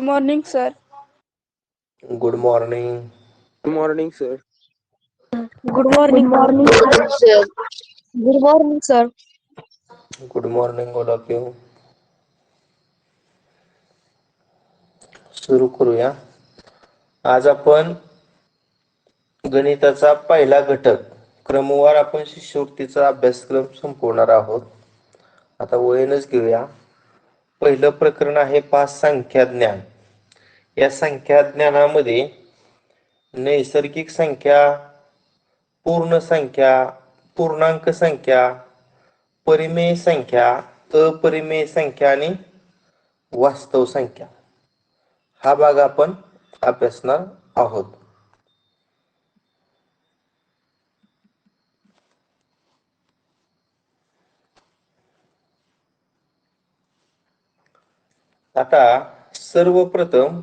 morning, sir. Good morning. Good morning, sir. Good morning, sir. Good morning, sir. Good morning, all of you. सुरू करूया. आज आपण गणिताचा पहिला घटक क्रमवार आपण शिष्यवृत्तीचा अभ्यासक्रम संपवणार आहोत. आता वळणच घेऊया. पहिलं प्रकरण आहे 5 संख्या ज्ञान. या संख्या ज्ञानामध्ये नैसर्गिक संख्या, पूर्ण संख्या, पूर्णांक संख्या, परिमेय संख्या, अपरिमेय संख्या आणि वास्तव संख्या हा भाग आपण अभ्यासणार आहोत. आता सर्वप्रथम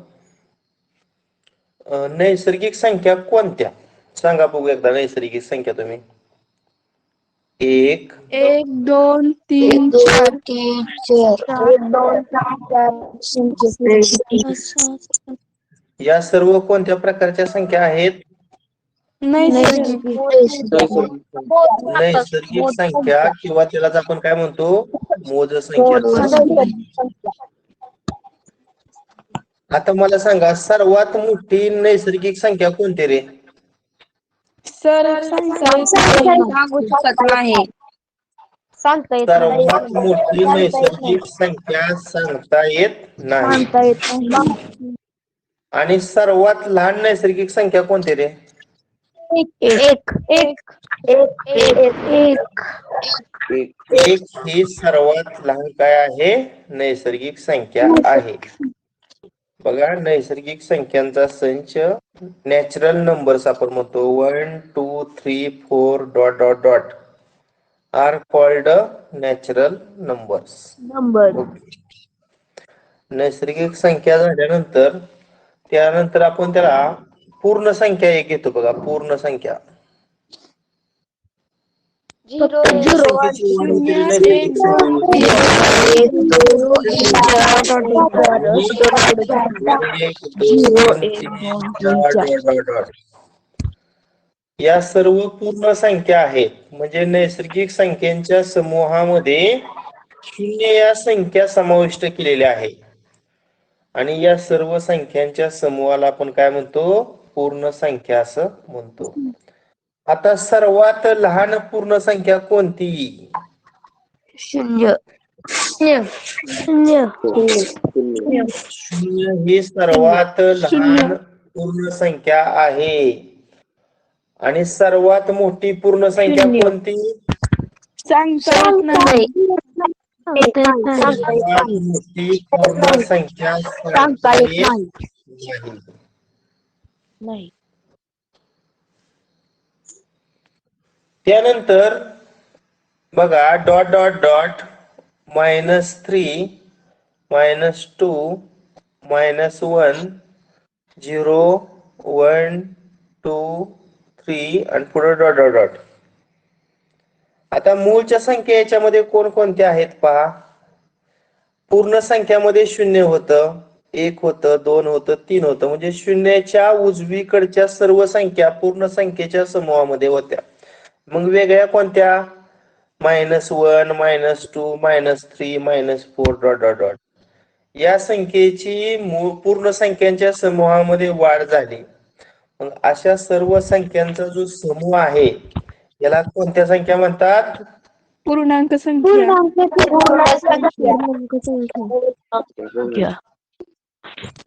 नैसर्गिक संख्या कोणत्या सांगा बघू एकदा. नैसर्गिक संख्या तुम्ही 1 1, 2, 3, 4. 3, 4. 1, 2, 3, 4. या सर्व कोणत्या प्रकारच्या संख्या आहेत? नैसर्गिक. नैसर्गिक संख्या किंवा त्यालाच आपण काय म्हणतो? मोज संख्या. आता मला सांगा सर्वात मोठी नैसर्गिक संख्या कोणती रे? सर सर्वात मोठी नैसर्गिक संख्या सांगता येत नाही. आणि सर्वात लहान नैसर्गिक संख्या कोणती रे? एक ही सर्वात लहान काय आहे? नैसर्गिक संख्या आहे. बघा नैसर्गिक संख्यांचा संच नॅचरल नंबर्स आपण म्हणतो. 1, 2, 3, 4 dot dot dot are called natural numbers. नैसर्गिक संख्या झाल्यानंतर त्यानंतर आपण त्याला पूर्ण संख्या एक घेतो. बघा पूर्ण संख्या. या सर्व पूर्ण संख्या आहेत. म्हणजे नैसर्गिक संख्यांच्या समूहामध्ये 0 या संख्या समाविष्ट केलेल्या आहेत. आणि या सर्व संख्यांच्या समूहाला आपण काय म्हणतो? पूर्ण संख्या असं म्हणतो. आता सर्वात लहान पूर्ण संख्या कोणती? 0 ही सर्वात लहान पूर्ण संख्या आहे. आणि सर्वात मोठी पूर्ण संख्या कोणती? सांगता नाही. सर्वात मोठी पूर्ण संख्या सांगता येत नाही. त्यानंतर बघा डॉट डॉट डॉट -3 -2 -1 0 1 2 3 आणि पुढे डॉट डॉट डॉट. आता मूळच्या संख्या याच्यामध्ये कोणकोणत्या आहेत पहा. पूर्ण संख्यामध्ये 0 होतं, 1 होतं, 2 होतं, 3 होतं. म्हणजे शून्याच्या उजवीकडच्या सर्व संख्या पूर्ण संख्येच्या समूहामध्ये होत्या. मग वेगळ्या कोणत्या? -1 -2 -3 -4 डॉट डॉट डॉट. या संख्येची पूर्ण संख्यांच्या समूहामध्ये वाढ झाली. मग अशा सर्व संख्यांचा जो समूह आहे याला कोणत्या संख्या म्हणतात? पूर्णांक संख्या.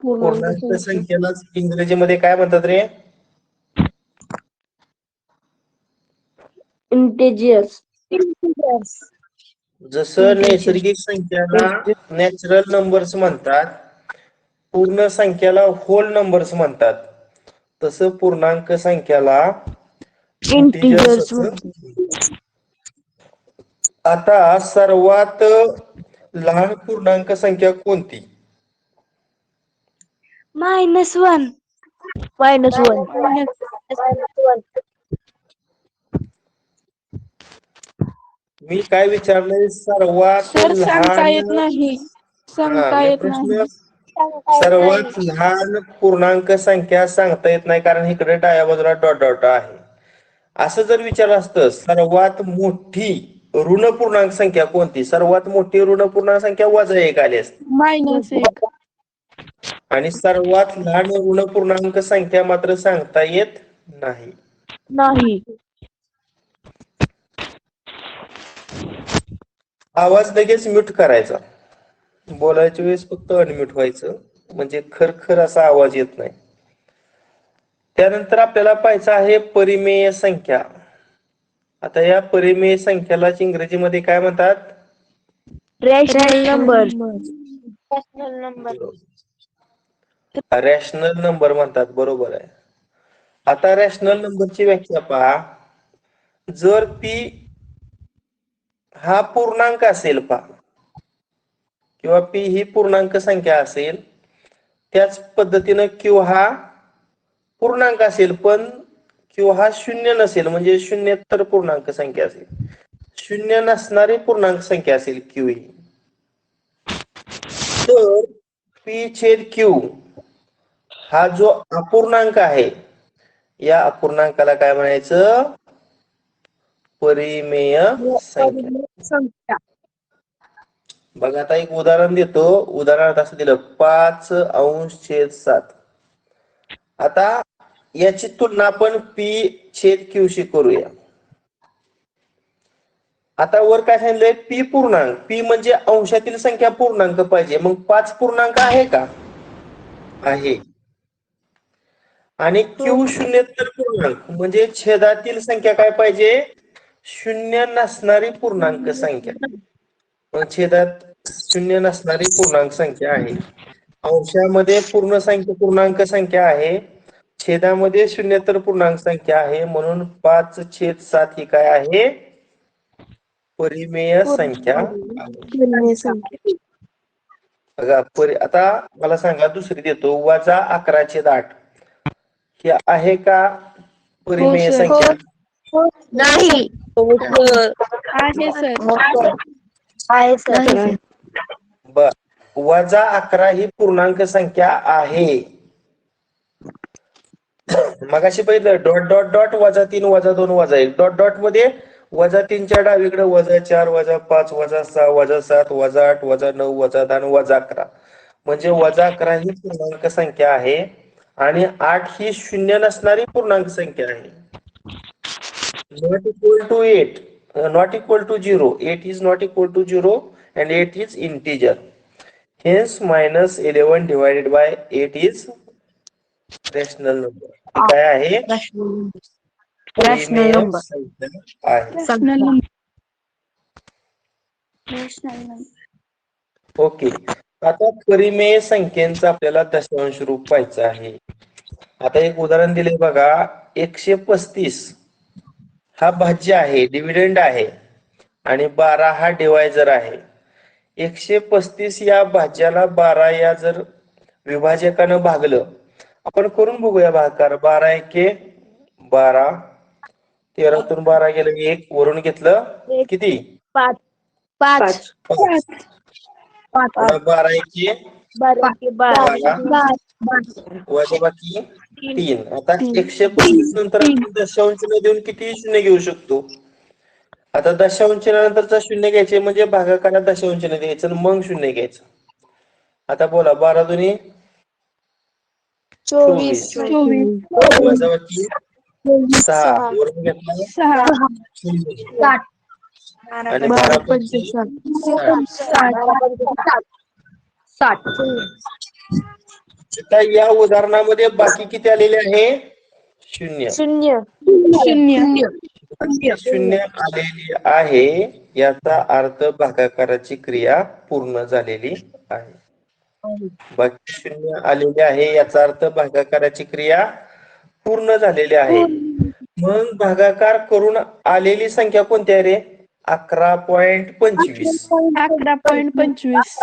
पूर्णांक संख्येला इंग्रजीमध्ये काय म्हणतात रे? इंटिजर्स. जसं नैसर्गिक संख्याला नॅचरल नंबर्स म्हणतात, पूर्ण संख्याला होल नंबर्स म्हणतात, तसं पूर्णांक संख्याला इंटिजर्स. आता सर्वात लहान पूर्णांक संख्या कोणती? -1. मी काय विचारलंय? सर्वात सर सांगता येत लहान. नाही. सांगता येत नाही. सर्वात लहान पूर्णांक संख्या सांगता येत नाही, कारण इकडे डाव्या बाजूला डॉट डॉट आहे. असं जर विचारलं असतं सर्वात मोठी ऋण पूर्णांक संख्या कोणती, सर्वात मोठी ऋण पूर्णांक संख्या वजा 1 आली असते. -1. आणि सर्वात लहान ऋण पूर्णांक संख्या मात्र सांगता येत नाही. नाही. आवाज लगेच म्यूट करायचा, बोलायच्या वेळेस फक्त अनम्यूट व्हायचं, म्हणजे खरखर असा आवाज येत नाही. त्यानंतर आपल्याला पाहायचं आहे परिमेय संख्या. आता या परिमेय संख्यालाच इंग्रजीमध्ये काय म्हणतात? Rational number. रॅशनल नंबर म्हणतात, बरोबर आहे. आता रॅशनल नंबरची व्याख्या पहा. जर पी हा पूर्णांक असेल पहा, किंवा पी ही पूर्णांक संख्या असेल, त्याच पद्धतीनं क्यू हा पूर्णांक असेल, पण क्यू हा शून्य नसेल, म्हणजे शून्येतर पूर्णांक संख्या असेल, शून्य नसणारी पूर्णांक संख्या असेल क्यू ही, तर पी छेद क्यू हा जो अपूर्णांक आहे, या अपूर्णांकाला काय म्हणायचं? परिमेय संख्या. बघा आता एक उदाहरण देतो. उदाहरणात असं दिलं 5/7. आता याची तुलना आपण पी छेद क्यू शी करूया. आता वर काय सांगितलंय? पी पूर्णांक. पी म्हणजे अंशातील संख्या पूर्णांक पाहिजे, मग 5 पूर्णांक आहे का? आहे. आणि क्यू शून्येतर पूर्णांक म्हणजे छेदातील संख्या काय पाहिजे? शून्य नसणारी पूर्णांक संख्या. मग छेदात शून्य नसणारी पूर्णांक संख्या आहे. अंशामध्ये पूर्णांक संख्या आहे, छेदामध्ये शून्येतर पूर्णांक संख्या आहे, म्हणून 5/7 ही काय आहे? परिमेय संख्या आहे. बघा आता मला सांगा, दुसरी देतो, -11/8 हे आहे का परिमेय सर. संख्या? नाही. आहे सर. आहे सर. बर, -11 ही पूर्णांक संख्या आहे. मगाशी पहिलं dot dot dot -3 -2 -1 dot dot मध्ये -3च्या डावीकडे -4 -5 -6 -7 -8 -9 -10 -11, म्हणजे -11 ही पूर्णांक संख्या आहे, आणि 8 ही शून्य नसणारी पूर्णांक संख्या आहे. Not equal to 8, not equal to 0, 8 is not equal to 0 and 8 is integer. Hence -11 divided by 8 is rational number. काय आहे? परिमेय संख्या आहे. ओके. आता परिमेय संख्येचं आपल्याला दशांश रूप पाहायचं आहे. आता एक उदाहरण दिले बघा. 135 हा भाज्य आहे, डिव्हिडंड आहे, आणि 12 हा डिवायझर आहे. 135 या भाज्याला 12 या जर विभाजकानं भागलं, आपण करून बघूया भागाकार. 12 एके 12, 13तून 12 गेलं 1, वरून घेतलं किती? 5. 12 एके 12, वजाबाकी 3. आता 135 नंतर आपण दशांश न देऊन किती शून्य घेऊ शकतो? आता दशांश नंतरचा शून्य घ्यायचे म्हणजे भागाकारात दशांश द्यायचं, मग शून्य घ्यायचं. आता बोला, 12 दुनी 24, वजाबाकी 6, वरून घेतला 0, आणि 12 पंचे 60. आता या उदाहरणामध्ये बाकी किती आलेले आहे? शून्य. शून्य आलेली आहे, याचा अर्थ भागाकाराची क्रिया पूर्ण झालेली आहे. बाकी शून्य आलेले आहे, याचा अर्थ भागाकाराची क्रिया पूर्ण झालेली आहे. मग भागाकार करून आलेली संख्या कोणती आहे रे? 11.25. 11.25.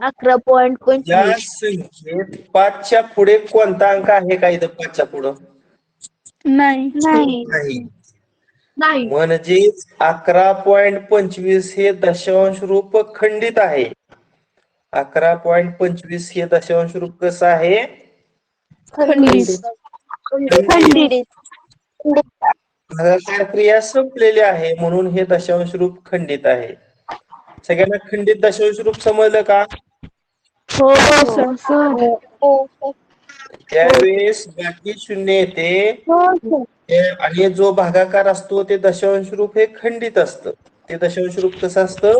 11.25. या संख्येत 5च्या पुढे कोणता अंक आहे का इथं? 5च्या पुढं नाही. नाही. म्हणजेच 11.25 हे दशांश रूप खंडित आहे. 11.25 हे दशांश रूप कसं आहे? खंडित. खंडित. भागाकार क्रिया संपलेली आहे म्हणून हे दशांश रूप खंडित आहे. सगळ्यांना खंडित दशांश रूप समजलं का? हो सर. सर. ज्यावेळेस बाकी शून्य येते हो आणि जो भागाकार असतो ते दशांश रूप हे खंडित असतं. ते दशांश रूप कसं असतं?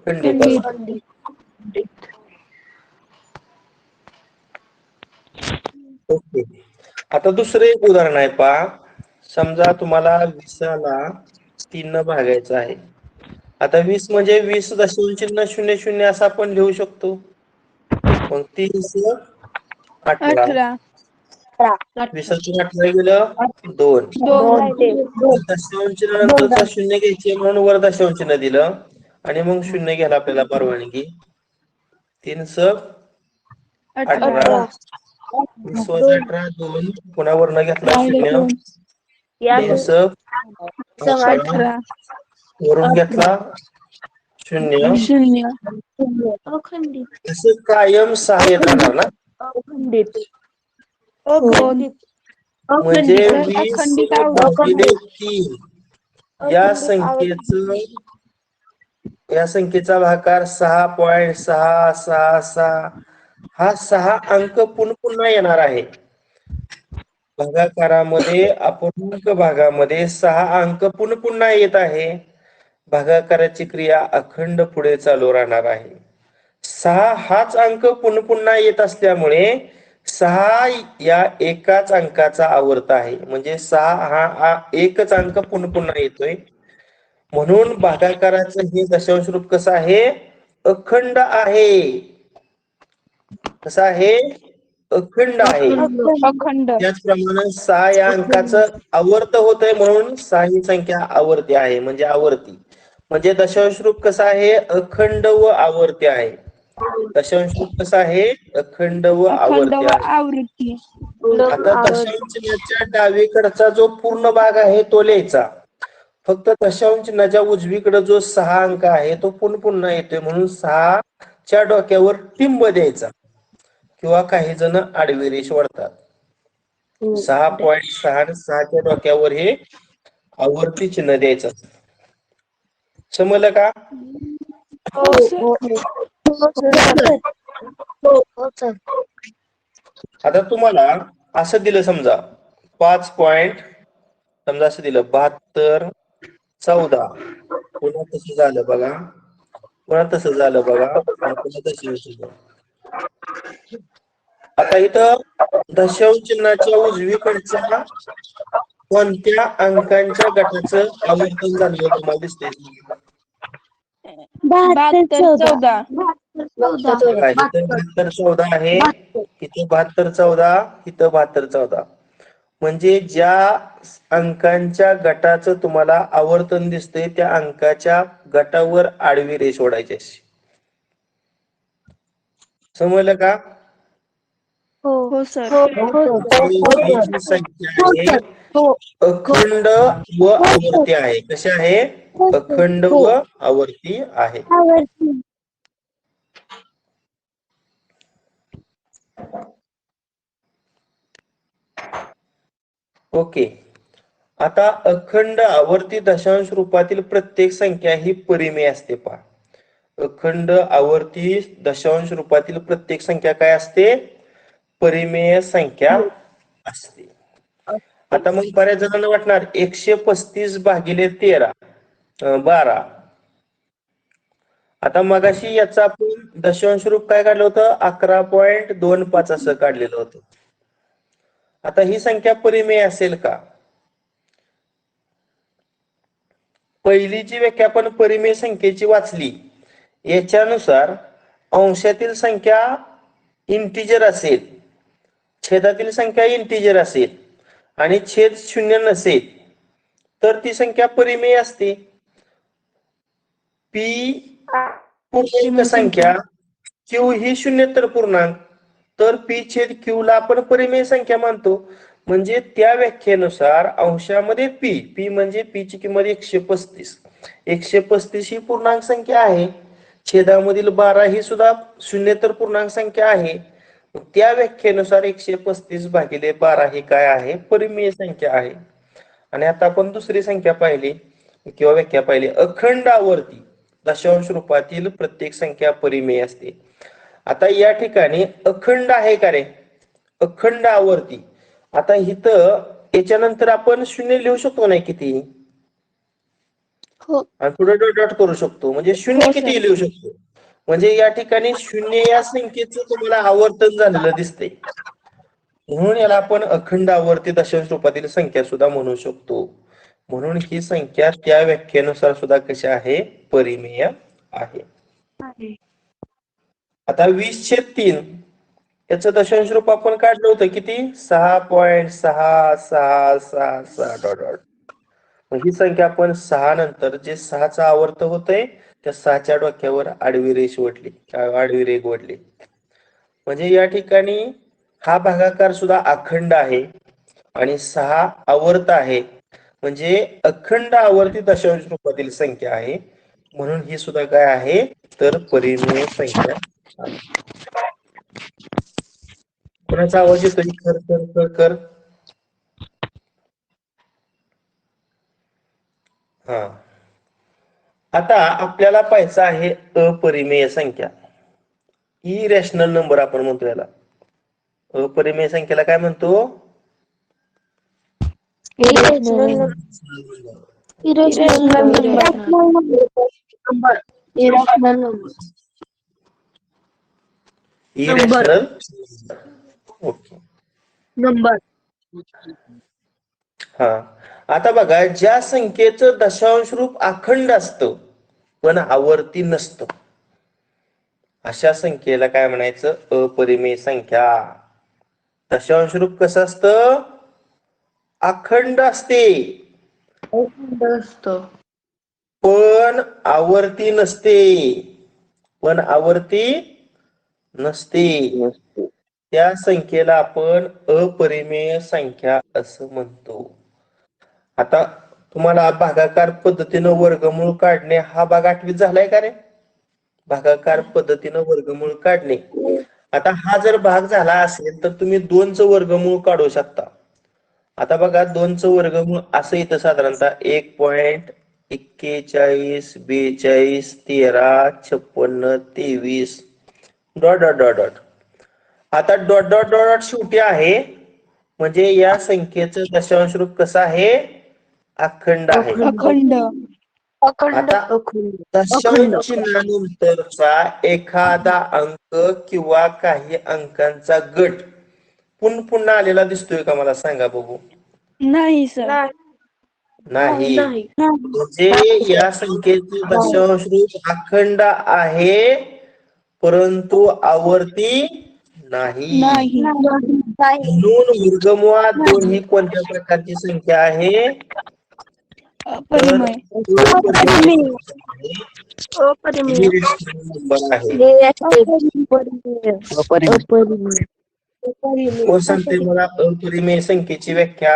खंडित असतं. खंडित. ओके. आता दुसरं एक उदाहरण आहे पहा. समजा तुम्हाला 20ला 3 न भागायचं आहे. आता 20 म्हणजे 20.0000 असं आपण लिहू शकतो. मग 3 18. 18. 20 18 गेलं 2. 2. दशांश नंतरचा शून्य घ्यायचे म्हणून वर दशांश दिलं आणि मग शून्य घ्यायला आपल्याला परवानगी. 3 18. 18. 20 + 18 2. पुन्हा वरनं घेतला शून्य. 3 18. वरून घेतला शून्य. 0. अखंडित. असं कायम 6 येत राहणार ना. अखंडित. म्हणजे अखंडित 20 भागिले 3 या संख्येचा भागाकार 6.666. हा 6 अंक पुन्हा येणार आहे. भागाकारामध्ये अपूर्णांक भागामध्ये 6 अंक पुन्हा येत आहे. भागाकाराची क्रिया अखंड पुढे चालू राहणार आहे. 6 हाच अंक पुन्हा येत असल्यामुळे 6 या एकाच अंकाचा आवर्त आहे. म्हणजे 6 हा एकच अंक पुन्हा येतोय. म्हणून भागाकाराचं हे दशांश रूप कसं आहे? अखंड आहे. कसं आहे? अखंड आहे. अखंड. त्याचप्रमाणे 6 या अंकाचं आवर्त होत आहे म्हणून 6 ही संख्या आवर्ती आहे. म्हणजे आवर्ती. म्हणजे दशांश रूप कसं आहे? अखंड व आवर्ती आहे. दशांश रूप कसं आहे? अखंड व अखंड आवर्ती व आहे. आवृत्ती. आता दशांश चिन्हाच्या डावीकडचा जो पूर्ण भाग आहे तो लिहायचा. फक्त दशांश चिन्हाच्या उजवीकडे जो 6 अंक आहे तो पुन्हा येतोय म्हणून 6 च्या डोक्यावर टिंब द्यायचा किंवा काही जण आडवी रेष ओढतात. 6.6 आणि 6च्या डोक्यावर हे आवर्ती चिन्ह द्यायचं. समजलं का? आता तुम्हाला असं दिलं समजा 5 पॉइंट समजा असं दिलं 72 14. पुन्हा तसं झालं बघा. पुन्हा तसं झालं बघा. आणि पुन्हा तसं. आता इथं दशांश चिन्हाच्या उजवीकडच्या कोणत्या अंकांच्या गटाचं आवर्तन झालेलं तुम्हाला दिसतंय? 72 14. इथं 72 14 आहे. इथं 72 14. इथं 72 14. म्हणजे ज्या अंकांच्या गटाचं तुम्हाला आवर्तन दिसतंय त्या अंकाच्या गटावर आडवी रेष ओढायची अशी. समजलं का? हो सर. ही संख्या आहे अखंड व आवर्ती आहे. कशी आहे? अखंड व आवर्ती आहे. ओके. आता अखंड आवर्ती दशांश रूपातील प्रत्येक संख्या ही परिमेय असते पहा. अखंड आवर्ती दशांश रूपातील प्रत्येक संख्या काय असते? परिमेय संख्या असते. आता मग बऱ्याच जणांना वाटणार 135 भागिले 12. आता मगाशी याचा आपण दशांश रूप काय काढलं होतं? 11.25 असं काढलेलं होतं. आता ही संख्या परिमेय असेल का? पहिली जी व्याख्या आपण परिमेय संख्येची वाचली याच्यानुसार अंशातील संख्या इंटिजर असेल, छेदातील संख्या इंटिजर असेल आणि छेद शून्य नसेल तर ती संख्या परिमेय असते. पी पूर्णांक संख्या क्यू ही शून्येतर पूर्णांक तर पी छेद क्यू ला आपण परिमेय संख्या मानतो. म्हणजे त्या व्याख्येनुसार अंशामध्ये पी म्हणजे पी ची किंमत 135. 135 ही पूर्णांक संख्या आहे. छेदामधील 12 ही सुद्धा शून्येतर पूर्णांक संख्या आहे. त्या व्याख्येनुसार 135 भागिले 12 ही काय आहे? परिमेय संख्या आहे. आणि आता आपण दुसरी संख्या पाहिली किंवा व्याख्या पाहिली, अखंड आवर्ती दशांश रूपातील प्रत्येक संख्या परिमेय असते. आता या ठिकाणी अखंड आहे का रे? अखंड आवर्ती. आता इथं याच्यानंतर आपण शून्य लिहू शकतो नाही किती, हो आणि पुढे डॉट डॉट करू शकतो, म्हणजे शून्य हो किती सर. लिहू शकतो. म्हणजे या ठिकाणी शून्य या संख्येचं तुम्हाला आवर्तन झालेलं दिसतंय, म्हणून याला आपण अखंड आवर्ती दशांश रूपातील संख्या सुद्धा म्हणू शकतो. म्हणून ही संख्या त्या व्याख्येनुसार सुद्धा कशी आहे? परिमेय आहे. आता 20/3 याचं दशांश रूप आपण काढलं होतं किती? 6.6666 डॉट डॉट. ही संख्या आपण 6 नंतर जे 6चा आवर्त होतंय त्या 6च्या डोक्यावर आडवी रेष ओढली, आडवी रेघ ओढली. म्हणजे या ठिकाणी हा भागाकार सुद्धा अखंड आहे आणि 6 आवर्त आहे, म्हणजे अखंड आवर्ती दशांश रूपातील संख्या आहे. म्हणून ही सुद्धा काय आहे? तर परिमेय संख्या आहे. कोणाचा आवाज येतोय? कर कर कर कर. हा, आता आपल्याला पाहायचं आहे अपरिमेय संख्या. इरॅशनल नंबर आपण म्हणतो याला. अपरिमेय संख्येला काय म्हणतो? Irrational okay number. हा, आता बघा, ज्या संख्येचं दशांश रूप अखंड असतं पण आवर्ती नसतं, अशा संख्येला काय म्हणायचं? अपरिमेय संख्या. दशांश रूप कसं असतं? अखंड असते पण आवर्ती नसते, पण आवर्ती नसते. त्या संख्येला आपण अपरिमेय संख्या असं म्हणतो. आता तुम्हाला भागाकार पद्धतीनं वर्गमूळ काढणे हा भाग 8वीत झालाय का रे? भागाकार पद्धतीनं वर्गमूळ काढणे. आता हा जर भाग झाला असेल तर तुम्ही 2चं वर्गमूळ काढू शकता. आता बघा, 2चं वर्गमूळ असं येतं साधारणतः 1.41 42 13 56 23 डॉट डॉट डॉट डॉट. आता डॉट डॉट डॉट डॉट शेवटी आहे, म्हणजे या संख्येचं दशांश रूप कसं आहे? अखंड आहे. अखंड. आता दशांश चिन्हानंतरचा एखादा अंक किंवा काही अंकांचा गट पुन्हा आलेला दिसतोय का? मला सांगा बघू. नाही सर. नाही. म्हणजे या संख्येचे दशांश रूप अखंड आहे परंतु आवर्ती नाही. नाही. म्हणून वर्गमुळात 2 ही कोणत्या प्रकारची संख्या आहे? तर अपरिमेय. नंबर आहे. कोण सांगते मला अपरिमेय संख्येची व्याख्या?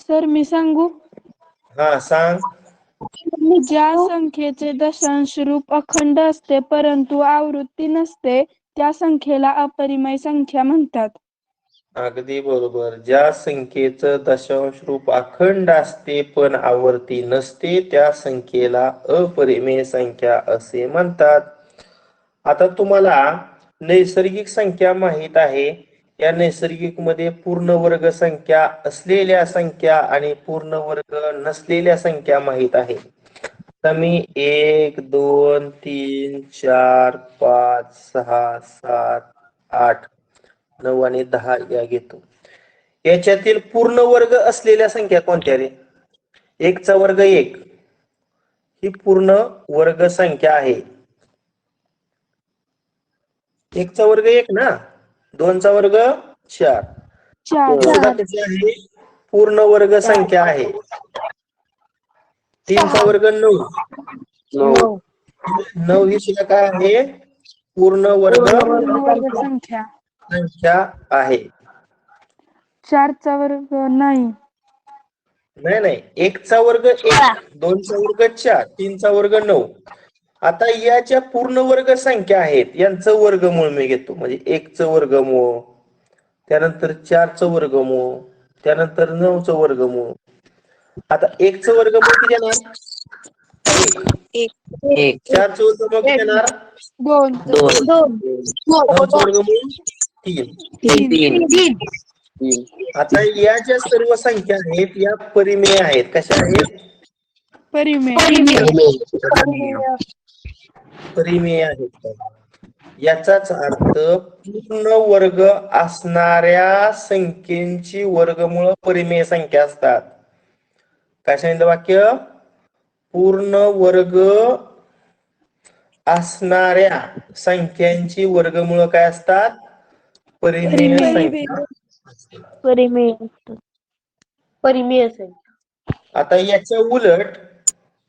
सर मी सांगू? हा सांग. ज्या संख्येचे दशांश रूप अखंड असते परंतु आवृत्ती नसते त्या संख्येला अपरिमेय संख्या म्हणतात. अगदी बरोबर. ज्या संख्येचं दशांश रूप अखंड असते पण आवर्ती नसते त्या संख्येला अपरिमेय संख्या असे म्हणतात. आता तुम्हाला नैसर्गिक संख्या माहित आहे. या नैसर्गिक मध्ये पूर्ण वर्ग संख्या असलेल्या संख्या आणि पूर्ण वर्ग नसलेल्या संख्या माहित आहे. तर मी 1 2 3 4 5 6 7 8 9 आणि 10 या घेतो. याच्यातील पूर्ण वर्ग असलेल्या संख्या कोणत्या रे? 1चा वर्ग 1 ही पूर्ण वर्ग संख्या आहे. 1चा वर्ग 1 ना, 2चा वर्ग 4 सुद्धा कशी आहे? पूर्ण वर्ग संख्या आहे. 3चा वर्ग 9 ही सुद्धा काय आहे? पूर्ण वर्ग संख्या. संख्या आहे. 4चा वर्ग नाही. नाही 1चा वर्ग 1 2चा वर्ग 4 3चा वर्ग 9 आता या ज्या पूर्ण वर्ग संख्या आहेत यांचं वर्गमूळ मी घेतो, म्हणजे 1चं वर्गमूळ, त्यानंतर 4चं वर्गमूळ, त्यानंतर 9चं वर्गमूळ. आता 1चं वर्गमूळ किती येणार? 1. 4चं वर्गमूळ किती येणार? 2 9चं वर्गमूळ 3. 3 आता या ज्या सर्व संख्या आहेत या परिमेय आहेत. कशा आहेत? परिमेय परिमेय आहेत. याचाच अर्थ पूर्ण वर्ग असणाऱ्या संख्येची वर्गमूळ परिमेय संख्या असतात. काय सांगितलं वाक्य? पूर्ण वर्ग असणाऱ्या संख्यांची वर्गमूळ काय असतात? परिमेय संख्या. परिमेय संख्या. आता याच्या उलट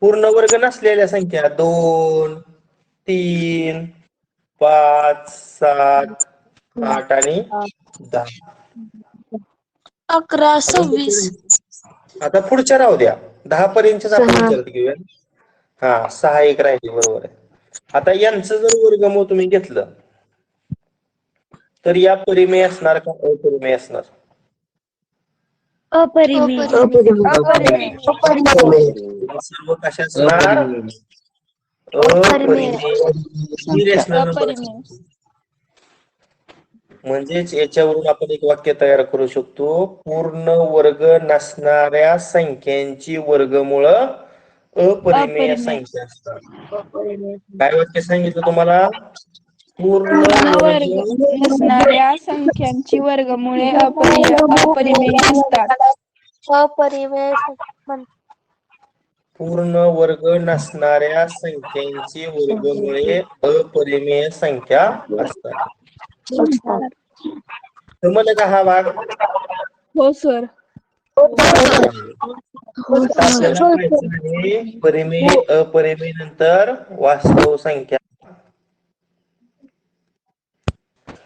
पूर्ण वर्ग नसलेल्या संख्या 2, 3, 5, 7, 8 आणि 10. 11, 26. आता पुढच्या राहू द्या. 10 पर्यंतच आपण विचारत घेऊया. हा 6 एक राहिली, बरोबर आहे. आता यांचं जर वर्गमूळ तुम्ही घेतलं तर या परिमेय असणार का अपरिमेय असणार? अपरिमेय. सर्व कशा असणार? अपरिमेय. Irrational number. म्हणजेच याच्यावरून आपण एक वाक्य तयार करू शकतो. पूर्ण वर्ग नसणाऱ्या संख्यांची वर्गमूळ अपरिमेय संख्या असतात. काय वाक्य सांगितलं तुम्हाला? पूर्ण वर्ग नसणाऱ्या संख्यांची वर्गमुळे अपरिमेय असतात. अपरिमेय. पूर्ण वर्ग नसणाऱ्या संख्यांची वर्गमुळे अपरिमेय संख्या असतात. समजलं का हा भाग? हो सर. आपल्याला माहिती आहे परिमेय अपरिमेय नंतर वास्तव संख्या.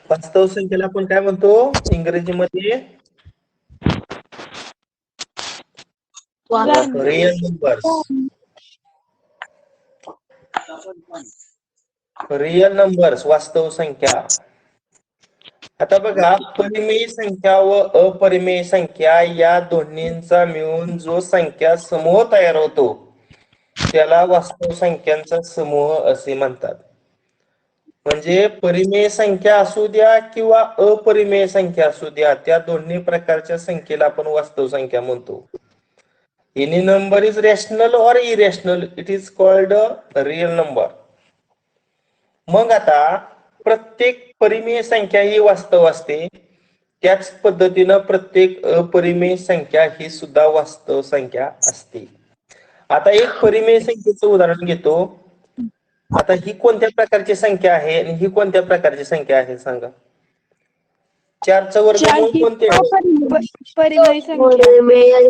वास्तव संख्येला आपण काय म्हणतो इंग्रजीमध्ये? Real numbers. रियल नंबर्स वास्तव संख्या. आता बघा, परिमेय संख्या व अपरिमेय संख्या या दोन्हींचा मिळून जो संख्या समूह तयार होतो त्याला वास्तव संख्यांचा समूह असे म्हणतात. म्हणजे परिमेय संख्या असू द्या किंवा अपरिमेय संख्या असू द्या, त्या दोन्ही प्रकारच्या संख्येला आपण वास्तव संख्या म्हणतो. एनी नंबर इज रॅशनल और irrational, it is called real number. मग आता प्रत्येक परिमेय संख्या ही वास्तव असते, त्याच पद्धतीनं प्रत्येक अपरिमेय संख्या ही सुद्धा वास्तव संख्या असते. आता एक परिमेय संख्येचं उदाहरण घेतो. आता ही कोणत्या प्रकारची संख्या आहे आणि ही कोणत्या प्रकारची संख्या आहे सांगा? 4चं वर्गमूळ कोणते? परिमेय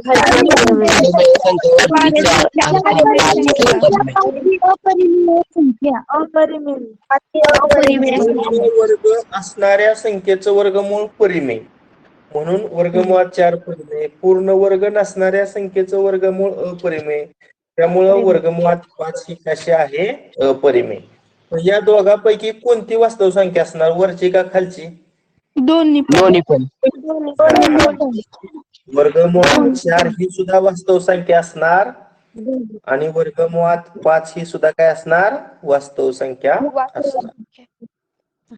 संख्या. वर्ग असणाऱ्या संख्येचं वर्गमूळ परिमेय म्हणून वर्गमुळात 4 परिमेय. पूर्ण वर्ग नसणाऱ्या संख्येचं वर्गमूळ अपरिमेय, त्यामुळं वर्गमुळात 5 ही कशी आहे? अपरिमेय. या दोघांपैकी कोणती वास्तव संख्या असणार, वरची का खालची? दोन्ही पण. वर्गमुळात 4 ही सुद्धा वास्तव संख्या असणार आणि वर्गमुळात 5 ही सुद्धा काय असणार? वास्तव संख्या असणार.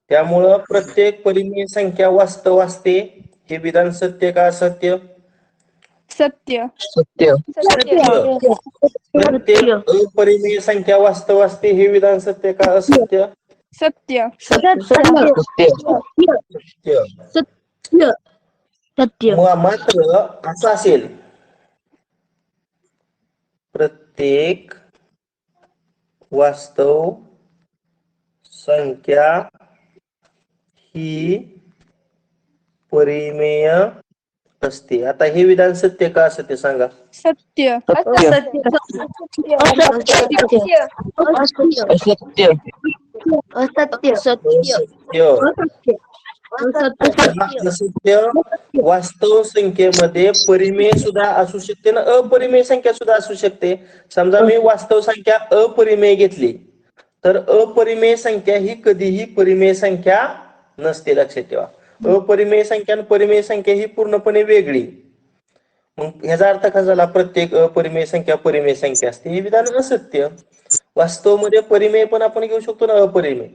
त्यामुळं प्रत्येक परिमेय संख्या वास्तव असते. हे विधान सत्य का असत्य? सत्य. प्रत्येक अपरिमेय संख्या वास्तव असते, हे विधान सत्य का असत्य? सत्य. मात्र असं असेल, प्रत्येक वास्तव संख्या ही परिमेय असते. आता हे विधान सत्य का असते सांगा? सत्य. असत्य. वास्तव संख्येमध्ये परिमेय सुद्धा असू शकते ना अपरिमेय संख्या सुद्धा असू शकते. समजा मी वास्तव संख्या अपरिमेय घेतली तर अपरिमेय संख्या ही कधीही परिमेय संख्या नसते, लक्षात ठेवा. अपरिमेय संख्या आणि परिमेय संख्या ही पूर्णपणे वेगळी. मग ह्याचा अर्थ कसा झाला? प्रत्येक अपरिमेय संख्या परिमेय संख्या असते, हे विधान असत्य. वास्तवमध्ये परिमेय पण आपण घेऊ शकतो ना, अपरिमेय.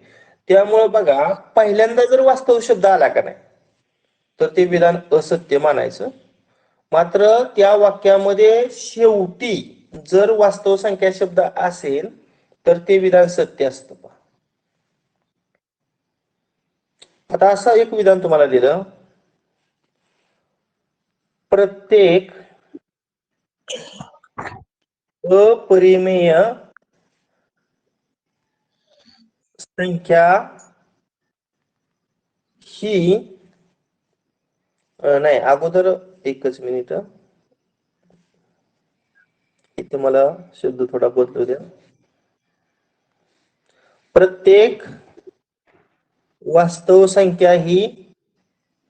त्यामुळे बघा, पहिल्यांदा जर वास्तव शब्द आला का नाही तर ते विधान असत्य मानायचं. मात्र त्या वाक्यामध्ये शेवटी जर वास्तव संख्या शब्द असेल तर ते विधान सत्य असतं. आता असं एक विधान तुम्हाला दिलं, प्रत्येक अपरिमेय संख्या ही नाही, अगोदर एकच मिनिट, इथे मला शब्द थोडा बदलू द्या. प्रत्येक वास्तव संख्या ही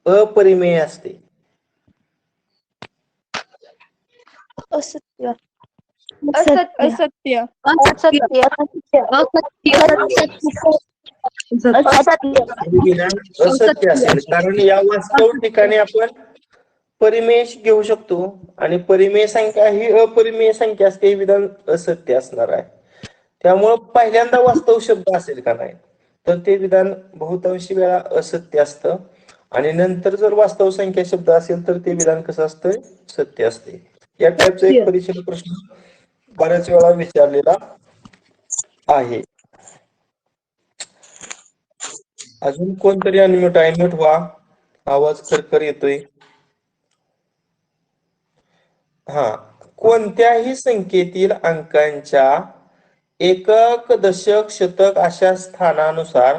अपरिमेय असते. असत्य. असत्य. असत्य. असत्य असेल, कारण या वास्तव ठिकाणी आपण परिमेय घेऊ शकतो आणि परिमेय संख्या ही अपरिमेय संख्या असते, हे विधान असत्य असणार आहे. त्यामुळं पहिल्यांदा वास्तव शब्द असेल का नाही तर ते विधान बहुतांशी वेळा असत्य असतं आणि नंतर जर वास्तव संख्या शब्द असेल तर ते विधान कसं असतं? सत्य असते. या टाईपचा एक परीक्षेचा प्रश्न बऱ्याच वेळा विचारलेला आहे. अजून कोणतरी अनम्यूट व्हा, आवाज खरखर येतोय. कोणत्याही संख्येतील अंकांच्या एकक, दशक, शतक अशा स्थानानुसार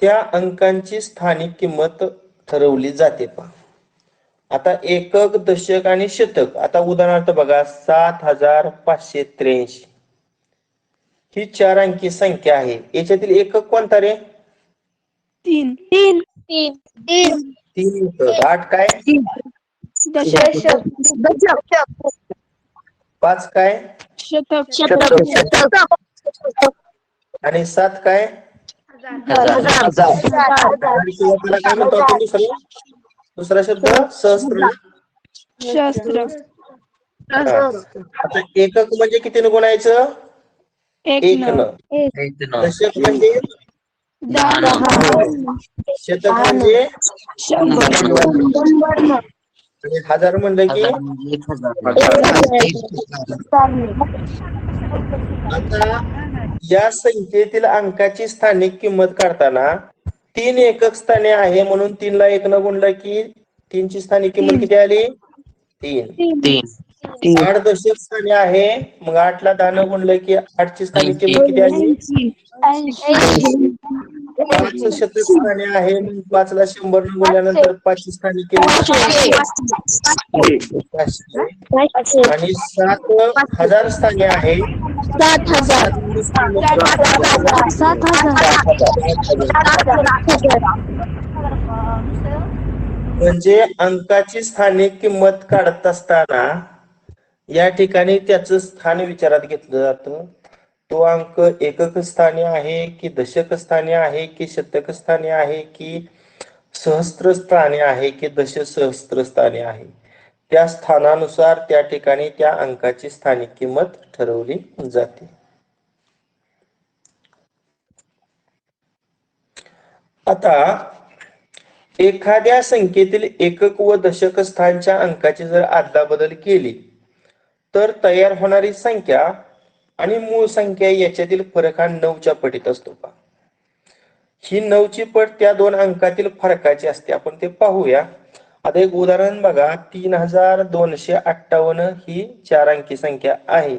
त्या अंकांची स्थानिक किंमत ठरवली जाते. आता एकक, दशक आणि शतक, आता उदाहरणार्थ बघा, 7583 ही 4 अंकी संख्या आहे. याच्यातील एकक कोणता रे? 3. 8 काय? दशक. 5 काय? शतक. आणि 7 काय? हजार. काय म्हणतो आपण दुसरा शब्द? सहस्त्र. शस्त्र. आता एकक म्हणजे किती गुणायचं? 1 न. दशक म्हणजे 10. शतक म्हणजे 100. आणि हजार म्हणलं की आता या संख्येतील अंकाची स्थानिक किंमत काढताना 3 एकक स्थाने आहे म्हणून 3 ला 1 न गुणलं की 3 ची स्थानिक किंमत किती आली? 3. 8 दशक स्थाने आहे, मग 8 ला 10 न गुणलं की 8 ची स्थानिक किंमत किती आली? 5 शतक स्थाने आहे, मग 5 ला 100 न गुणल्यानंतर 5 ची स्थानिक किंमत आणि 7,000 स्थाने आहे, 7,000. म्हणजे अंकाची स्थानिक किंमत काढत असताना या ठिकाणी त्याचं स्थान विचारात घेतलं जातं. तो अंक एकक स्थानी आहे की दशक स्थानी आहे की शतक स्थानी आहे की सहस्त्र स्थानी आहे की दशसहस्त्र स्थानी आहे, त्या स्थानानुसार त्या ठिकाणी त्या अंकाची स्थानिक किंमत ठरवली जाते. आता एखाद्या संख्येतील एकक व दशक स्थानच्या अंकाची जर अदलाबदल केली तर तयार होणारी संख्या आणि मूळ संख्या याच्यातील फरक हा 9च्या पटीत असतो. ही 9ची पट त्या दोन अंकातील फरकाची असते. आपण ते पाहूया. आता एक उदाहरण बघा, 3258 ही 4 अंकी संख्या आहे.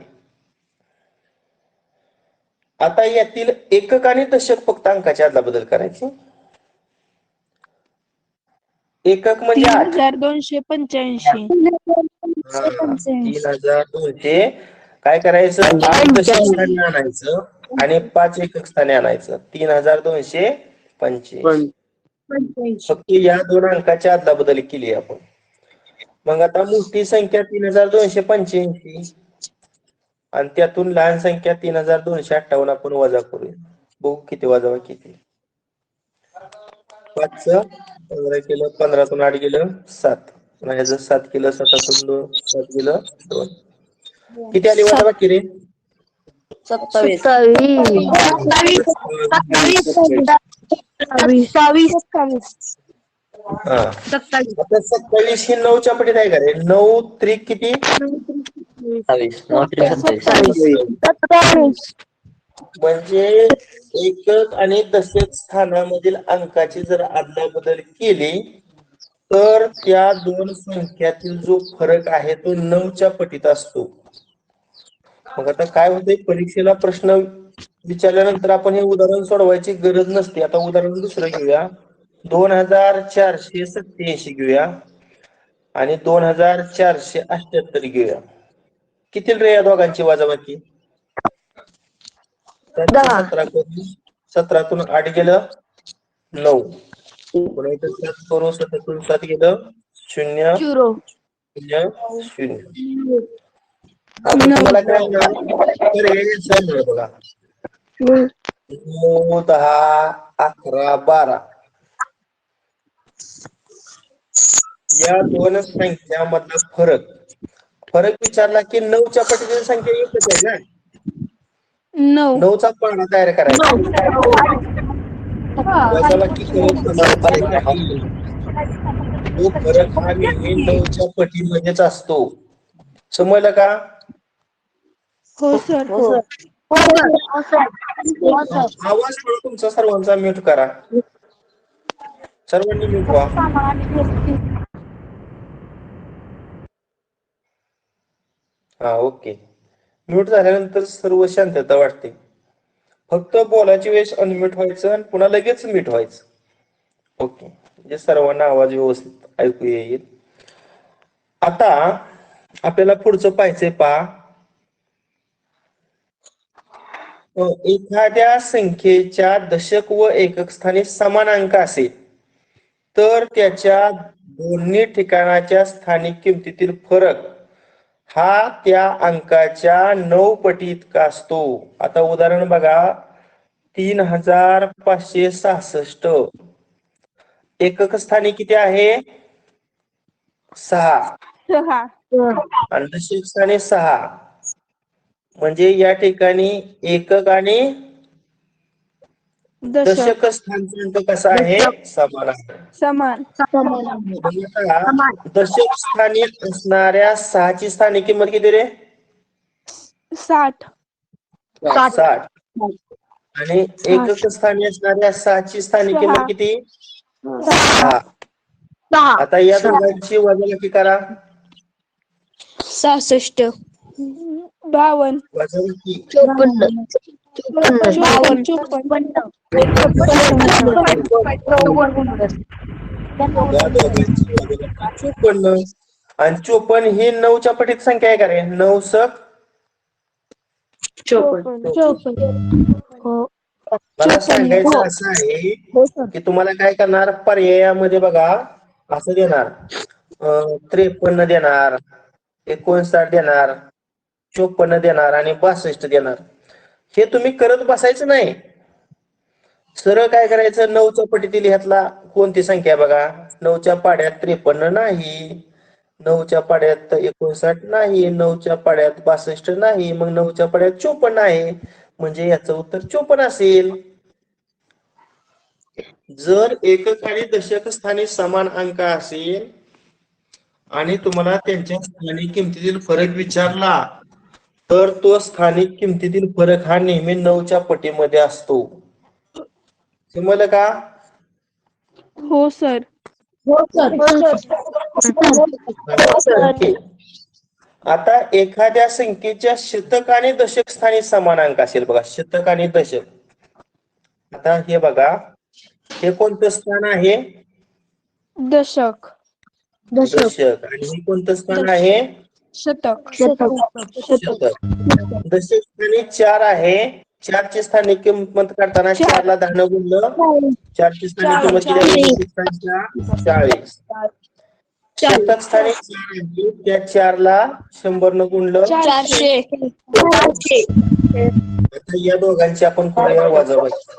आता यातील एकक आणि दशक फक्त अंकाची अदलाबदल करायची. एकक म्हणजे 3285. 3200 काय करायचं? 8 दशक स्थानी आणायचं आणि 5 एकक स्थानी आणायचं. 3225. फक्त या दोन अंकाची अदलाबदल केली आपण. मग आता मोठी संख्या 3285. आणि त्यातून लहान संख्या 3258 आपण वजा करूया. बघू किती वजा किती. 5 15 केलं, 15तून 8 गेलं 7. नाही जर 7 केलं, 7तून 2 7 गेलं 2. किती आली वजा बाकी रे? 27. 27. हा आता 27 ही 9च्या पटीत आहे का रे? 9 त्रिक किती? 27. म्हणजे एकक आणि दशक स्थानामधील अंकाची जर अदलाबदल केली तर त्या दोन संख्यातील जो फरक आहे तो 9च्या पटीत असतो. मग आता काय होतंय, परीक्षेला प्रश्न विचारल्यानंतर आपण हे उदाहरण सोडवायची गरज नसते. आता उदाहरण दुसरं घेऊया. 2487 घेऊया आणि 2478 घेऊया. किती रे या दोघांची वजाबाकी? 17 करून 17तून 8 गेलं 9. पुन्हा इथं 7 करू, 7तून 7 गेलं 0 0 0. आता तुम्हाला काय पर्याय बघा. 9 10 11 12 या दोन संख्यामधला फरक विचारला की 9च्या पटीतील संख्या एकच आहे ना. 9. 9चा पाढा तयार करायचा. वजाबाकी करण्यासाठी तो फरक हा नेहमी 9च्या पटीमध्येच असतो. समजलं का? हो सर. आवाज तुमचा सर्वांचा म्यूट करा. सर्वांनी म्यूट व्हा. हा ओके. म्यूट झाल्यानंतर सर्व शांतता वाटते. फक्त बोलायची वेळेस अनम्यूट व्हायचं आणि पुन्हा लगेच म्यूट व्हायचं. ओके, म्हणजे सर्वांना आवाज व्यवस्थित ऐकू येईल. आता आपल्याला पुढचं पाहायचंय पहा. एखाद्या संख्येच्या दशक व एकक स्थानी समान अंक असेल तर त्याच्या दोन्ही ठिकाणाच्या स्थानिक किमतीतील फरक हा त्या अंकाच्या 9 पटी इतका असतो. आता उदाहरण बघा. 3566 एकक स्थानी किती आहे? 6 आणि दशक स्थानी 6. म्हणजे या ठिकाणी एकक आणि दशक स्थानचा अंक कसा आहे? समान आहे. समान. दशक स्थानी असणाऱ्या 6ची स्थानिक किंमत किती रे? 60. 60. आणि एकक स्थानी असणाऱ्या 6ची स्थानिक किंमत किती? 6. आता या दोघांची वजाबाकी करा. 66. 52. वजाबाकी 54. आणि 54 ही 9च्या पटीत संख्या आहे का रे? 9 सक 54. मला सांगायचं असं आहे की तुम्हाला काय करणार, पर्यायामध्ये बघा असं देणार 53 देणार, 59 देणार, 54 देणार आणि 62 देणार. हे तुम्ही करत बसायचं नाही. सरळ काय करायचं, 9च्या पटीतील ह्यातला कोणती संख्या बघा. 9च्या पाड्यात 53 नाही, 9च्या पाड्यात 59 नाही, 9च्या पाड्यात 62 नाही, मग 9च्या पाड्यात 54 आहे. म्हणजे याचं उत्तर 54 असेल. जर एकक आणि दशक स्थानी समान अंक असेल आणि तुम्हाला त्यांच्या स्थानिक किमतीतील फरक विचारला तर तो स्थानिक किमतीतील फरक हा नेहमी 9च्या पटीमध्ये असतो. समजलं का? हो सर. आता एखाद्या संख्येच्या शतक आणि दशक स्थानी समान अंक असेल बघा. शतक आणि दशक. आता हे बघा, हे कोणतं स्थान आहे? दशक. दशक. आणि हे कोणतं स्थान आहे? शतक. शतक. दशक स्थानी 4 आहे. 4ची स्थानिक किंमत काढताना 4ला 10 ने गुणलं, 4ची स्थानिक किंमत किती आहे? 40. शतक स्थानी 4 आहे, त्या 4ला 100 न गुणलं. 400. आता या दोघांची आपण करूया वजाबाकी.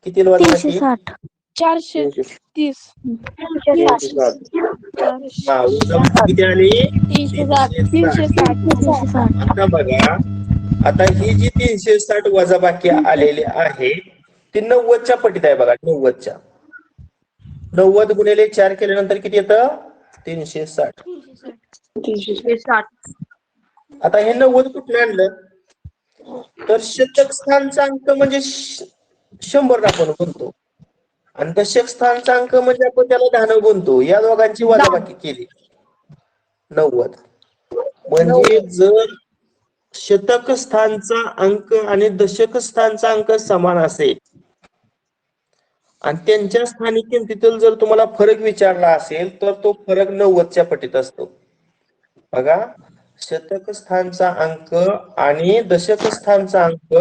किती वजाबाकी? 430. हा, वजाबाकी किती आली? 360. आता बघा, आता ही जी 360 वजाबाकी आलेली आहे ती 90च्या पटीत आहे बघा. 90च्या 90 गुणिले 4 केल्यानंतर किती येतं? 360. आता हे 90 कुठे आणलं? तर शतक स्थानचा अंक म्हणजे 100 आपण म्हणतो आणि दशक स्थानचा अंक म्हणजे आपण त्याला 10 बनतो. या दोघांची वजाबाकी केली 90. म्हणजे जर शतक स्थानचा अंक आणि दशक स्थानचा अंक समान असेल आणि त्यांच्या स्थानिक किमतीतील जर तुम्हाला फरक विचारला असेल तर तो फरक 90च्या पटीत असतो. बघा, शतक स्थानचा अंक आणि दशक स्थानचा अंक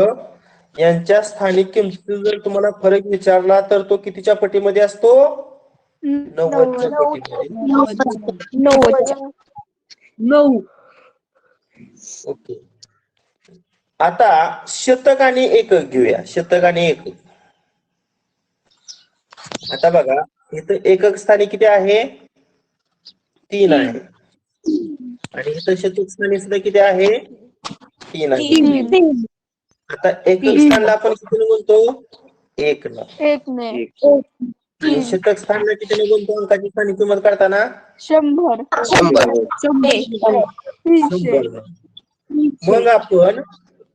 यांच्या स्थानिक किमतीतील जर तुम्हाला फरक विचारला तर तो कितीच्या पटीमध्ये असतो? 90च्या पटीमध्ये. ओके. आता शतक आणि एकक घेऊया. शतक आणि एकक. आता बघा, इथं एकक स्थानी किती आहे? 3 आहे आणि इथं शतक स्थानी सुद्धा किती आहे? 3 आहे. आता एकक स्थानला आपण किती म्हणतो? 1 ला. 1 ने. आणि शतक स्थानला किती गुणतो अंकाची स्थानिक किंमत काढताना? 100. 100. मग आपण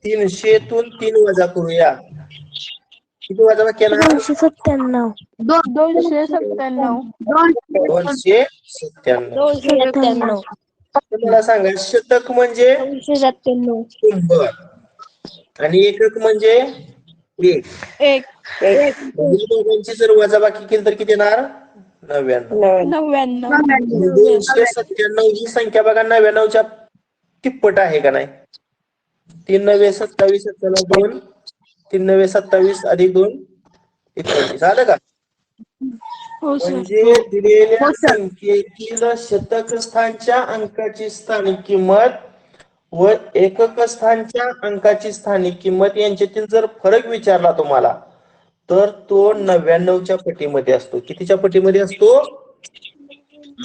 300 तून 3 वजा करूया. किती वजाबाकी केला? 297. 297. मला सांगा, शतक म्हणजे 100 आणि एकक म्हणजे 1. दोघांची जर वजाबाकी केली तर किती येणार? 99. 297 ही संख्या बघा 99च्या तिप्पट आहे का नाही? 3 9 27 2 3 9 27 अधिक 2 29. आलं का? म्हणजे दिलेल्या संख्येतील शतक स्थानच्या अंकाची स्थानिक किंमत व एकक स्थानच्या अंकाची स्थानिक किंमत यांच्यातील जर फरक विचारला तुम्हाला तर तो 99च्या पटीमध्ये असतो. कितीच्या पटीमध्ये असतो?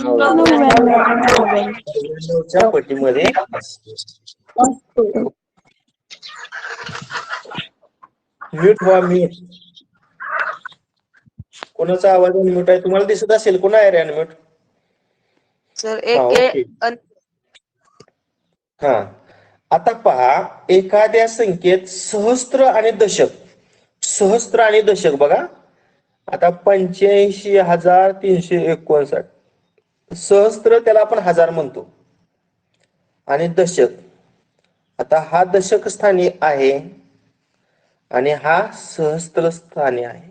99च्या पटीमध्ये असतो. म्यूट व्हा, म्यूट. कोणाचा आवाज अनम्यूट आहे? तुम्हाला दिसत असेल. कोणा आहे रे अनम्यूट? सर हा, आता पहा, एखाद्या संख्येत सहस्त्र आणि दशक बघा. आता 85,359 सहस्त्र त्याला आपण 1000 म्हणतो आणि दशक, आता हा दशक स्थानी आहे आणि हा सहस्त्र स्थानी आहे.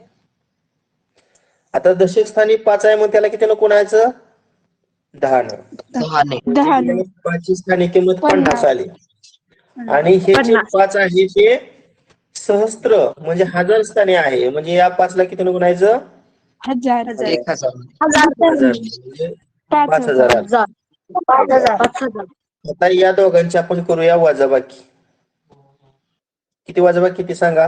आता दशक स्थानी 5 आहे मग त्याला किती नको म्हणायचं? 10 न. 5 स्थानी किंमत 50 आली आणि हे जे 5 आहे ते सहस्त्र म्हणजे 1000 स्थानी आहे म्हणजे या 5 ला किती नको म्हणायचं? 1000. 5000. आता या दोघांची आपण करूया वजाबाकी. किती वजाबाकी किती सांगा?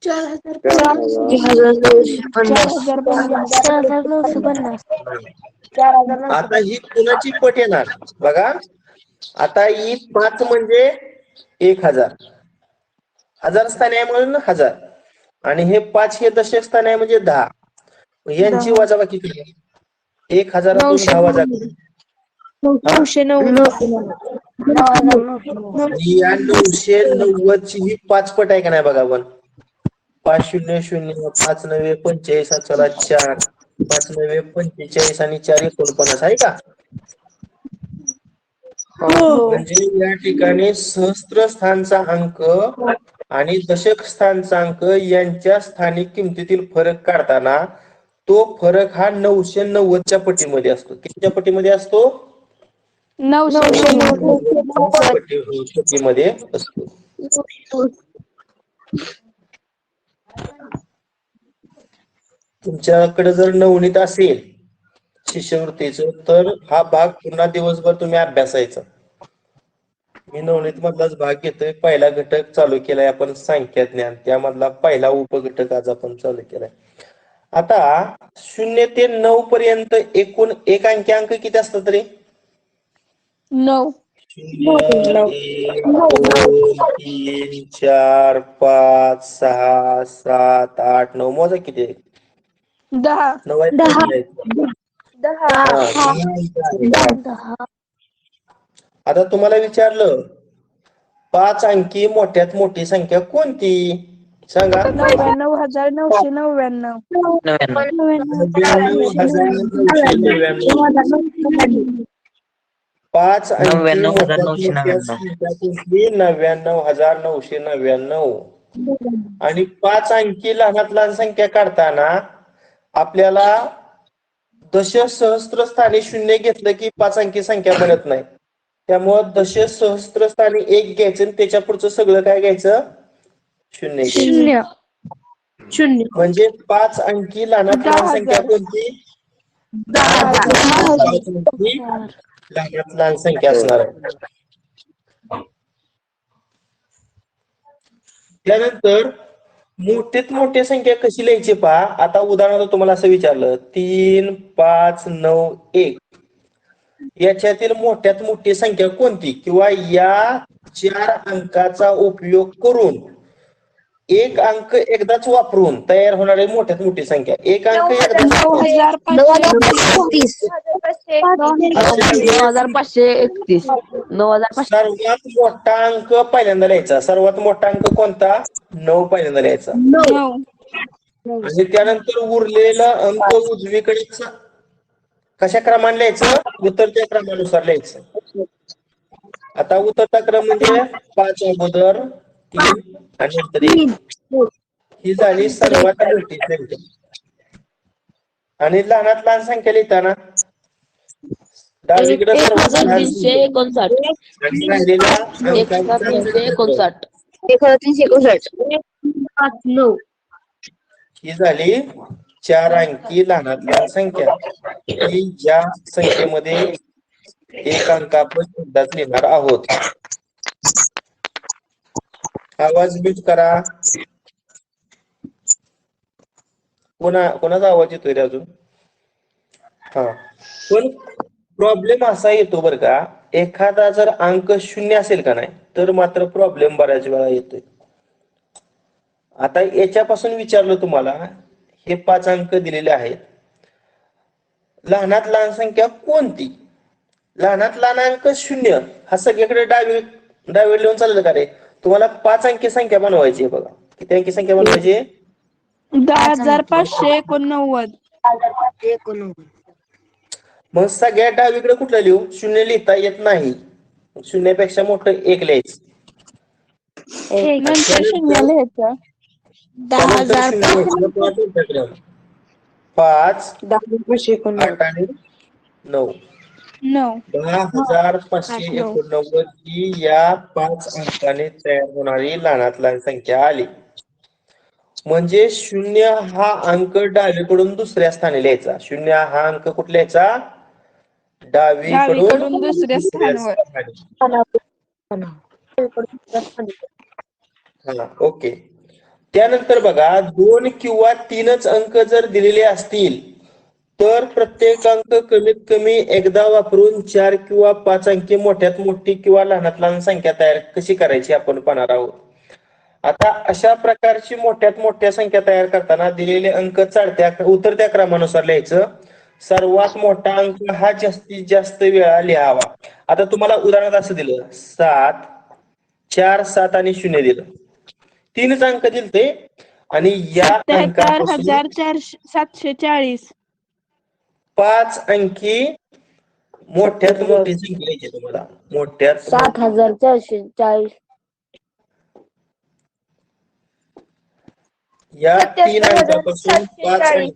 4950. आता ही कुणाची पट येणार बघा. आता ही 5 म्हणजे 1000, 1000 स्थानी आहे म्हणून 1000 आणि हे 5 हे दशक स्थानी आहे म्हणजे 10. यांची वजाबाकी केली 1000 वजा या 990 ची ही 5 पट आहे का नाही बघा. पण 5 0 0 5 9 45 चला 4 5 9 45 आणि 4 49 आहे का? म्हणजे या ठिकाणी सहस्त्र स्थानचा अंक आणि दशक स्थानचा अंक यांच्या स्थानिक किमतीतील फरक काढताना तो फरक हा 990च्या पटीमध्ये असतो. कितीच्या पटीमध्ये असतो? 990च्या पटीमध्ये असतो. तुमच्याकडे जर नवनीत असेल शिष्यवृत्तीचं तर हा भाग पुन्हा दिवसभर तुम्ही अभ्यासायचा. मी नवनीत मधलाच भाग घेतोय. पहिला घटक चालू केलाय आपण संख्या ज्ञान, त्यामधला पहिला उपघटक आज आपण चालू केलाय. आता 0 ते 9 पर्यंत एकूण एक अंक किती असतात तरी? 9. 0 1 2 3 4 5 6 7 8 9 मोजा किती आहे? 10. 9 आहेत का नाही आहेत? 10. आता तुम्हाला विचारलं 5 अंकी मोठ्यात मोठी संख्या कोणती सांगा? 99,999. 99,999. 5 अंकी मोठ्यात मोठ्या संख्या कोणती? 99,999. आणि 5 अंकी लहानात लहान संख्या काढताना आपल्याला दशक सहस्त्र स्थानी 0 घेतलं की 5 अंकी संख्या बनत नाही. त्यामुळं दशक सहस्त्र स्थानी 1 घ्यायचं आणि त्याच्या पुढचं सगळं काय घ्यायचं? 0 घ्यायचं. 0. म्हणजे 5 अंकी लहानात लहान संख्या कोणती? 10,000. 5 अंकी लहानात लहान संख्या असणार आहे. त्यानंतर मोठ्यात मोठी संख्या कशी लिहायची पहा. आता उदाहरणार्थ तुम्हाला असं विचारलं 3 5 9 1 याच्यातील मोठ्यात मोठी संख्या कोणती किंवा या 4 अंकाचा उपयोग करून एक अंक एकदाच वापरून तयार होणारी मोठ्यात मोठी संख्या. एक अंक एकदाच 9,531. सर्वात मोठा अंक पहिल्यांदा लिहायचा. सर्वात मोठा अंक कोणता? 9 पहिल्यांदा लिहायचा. 9. आणि त्यानंतर उरलेला अंक उजवीकडे कशा क्रमाने लिहायचं? उतरत्या क्रमानुसार लिहायचं. आता उतरता क्रम म्हणजे 5 अगोदर 3 आणि नंतर 1. ही झाली सर्वात मोठी संख्या. आणि लहानात लहान संख्या लिहिताना डावीकडे सर्वात लहान संख्या आणि राहिलेल्या अंकांचा 9. ही झाली 4 अंकी लहानात लहान संख्या की ज्या संख्येमध्ये एक अंक आपण एकदाच लिहिणार आहोत. आवाज म्यूट करा. कोणाचा आवाज येतोय रे अजून? हा, पण प्रॉब्लेम असा येतो बरं का, एखादा जर अंक 0 असेल का नाही तर मात्र प्रॉब्लेम बऱ्याच वेळा येतोय. आता याच्यापासून विचारलं तुम्हाला, हे 5 अंक दिलेले आहेत, लहानात लहान संख्या कोणती? लहानात लहान अंक 0 हा सगळीकडे डावीकडे लिहून चालेल का रे? तुम्हाला 5 अंकी संख्या बनवायची आहे. बघा किती अंकी संख्या बनवायची आहे? 10,589. मग सगळ्यात डावीकडे कुठलं लिहू? 0 लिहिता येत नाही. 0 पेक्षा मोठं 1 लिहायचं. नंतर 0 लिहायचं. 10,000 5 8 आणि 9 10,589 ही या 5 अंकाने तयार होणारी लहानात लहान संख्या आली. म्हणजे 0 हा अंक डावीकडून दुसऱ्या स्थानी लिहायचा. 0 हा अंक कुठे लिहायचा? डावीकडून दुसऱ्या स्थानावर. हा, ओके. त्यानंतर बघा 2 किंवा 3च अंक जर दिलेले असतील तर प्रत्येक अंक कमीत कमी एकदा वापरून 4 किंवा 5 अंकी मोठ्यात मोठी किंवा लहानात लहान संख्या तयार कशी करायची आपण पाहणार आहोत. आता अशा प्रकारची मोठ्यात मोठ्या संख्या तयार करताना दिलेले अंक उतरत्या क्रमानुसार लिहायचं. सर्वात मोठा अंक हा जास्तीत जास्त वेळा लिहावा. आता तुम्हाला उदाहरणात असं दिलं 7 4 7 आणि 0 दिलं, 3च अंक दिलते आणि या अंकापासून 73,740 5 अंकी मोठ्यात मोठी संख्या लिहायची तुम्हाला. मोठ्यात 7,440. या 3 अंकापासून 5 अंकी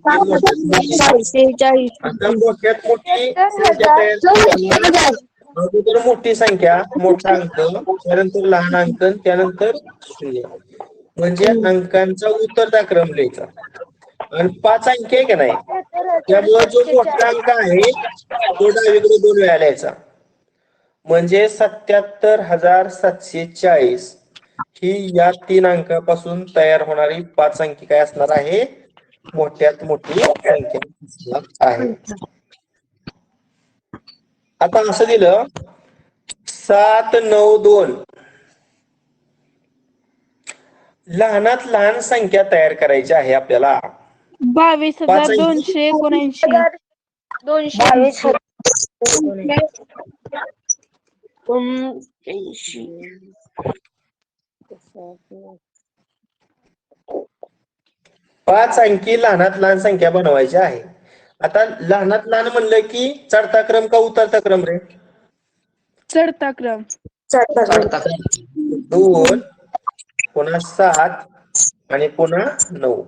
आता मोठ्यात मोठी संख्या तयार अगोदर मोठी संख्या मोठा अंक, त्यानंतर लहान अंक, त्यानंतर 0 म्हणजे अंकांचा उतरता क्रम लिहायचा. आणि 5 अंकी आहे का नाही, त्यामुळे जो मोठा अंक आहे तो डावीकडे 2 वेळा लिहायचा. म्हणजे 77,740 ही या 3 अंकापासून तयार होणारी 5 अंकी काय असणार आहे, मोठ्यात मोठी संख्या असणार आहे. आता असं दिलं 792, लहानात लहान संख्या तयार करायची आहे आपल्याला. 22,279. 5 अंकी लहानात लहान संख्या बनवायची आहे. आता लहानात लहान म्हणलं की चढता क्रम का उतरता क्रम रे? चढता क्रम. चढता क्रम. 2 पुन्हा 7 आणि पुन्हा 9.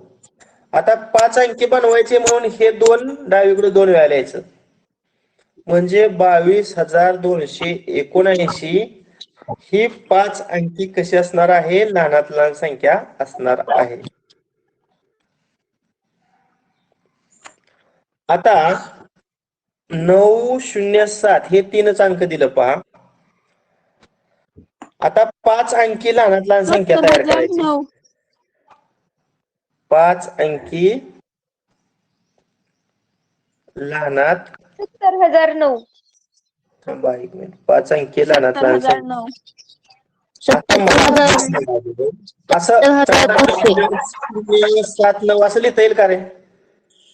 आता 5 अंकी बनवायचे म्हणून हे 2 डावीकडे 2 वेळा लिहायचं. म्हणजे 22,279 ही 5 अंकी कशी असणार आहे, लहानात लहान संख्या असणार आहे. आता 907 हे 3च अंक दिलं पहा. आता 5 अंकी लहानात लहान संख्या तयार करायची. 70,009. 5 अंकी लहानात 70,009. थांबा 1 मिनिट. 5 अंकी लहानात लहान संख्या 70,009. असं 7,9 असं लिहिता येईल का रे?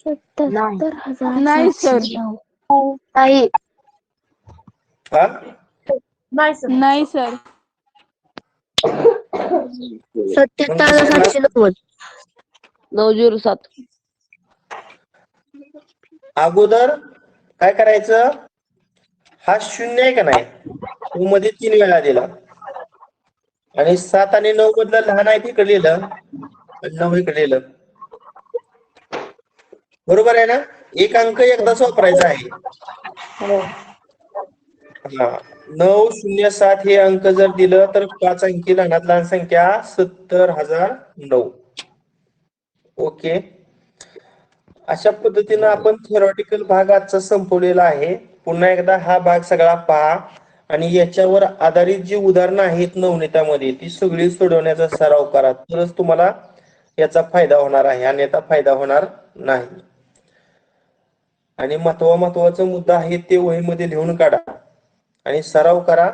नाही सर. नाही. हा नाही सर. 77,790. 907. अगोदर काय करायचं, हा 0 आहे का नाही, तो मध्ये 3 वेळा दिला आणि 7 आणि 9 मधलं लहान आहे तिकडे लिहिलं आणि 9 इकडे लिहिलं. बरोबर आहे ना? एक अंक एकदाच वापरायचा आहे. हा 907 हे अंक जर दिलं तर 5 अंकी लहानात लहान संख्या 70,009. ओके. अशा पद्धतीनं आपण थेरॉटिकल भाग आजचा संपवलेला आहे. पुन्हा एकदा हा भाग सगळा पहा आणि याच्यावर आधारित जी उदाहरणं आहेत नवनीतामध्ये ती सगळी सोडवण्याचा सराव करा, तरच तुम्हाला याचा फायदा होणार आहे, अन्यथा फायदा होणार नाही. आणि महत्वाचा मुद्दा आहे ते वहीमध्ये लिहून काढा आणि सराव करा.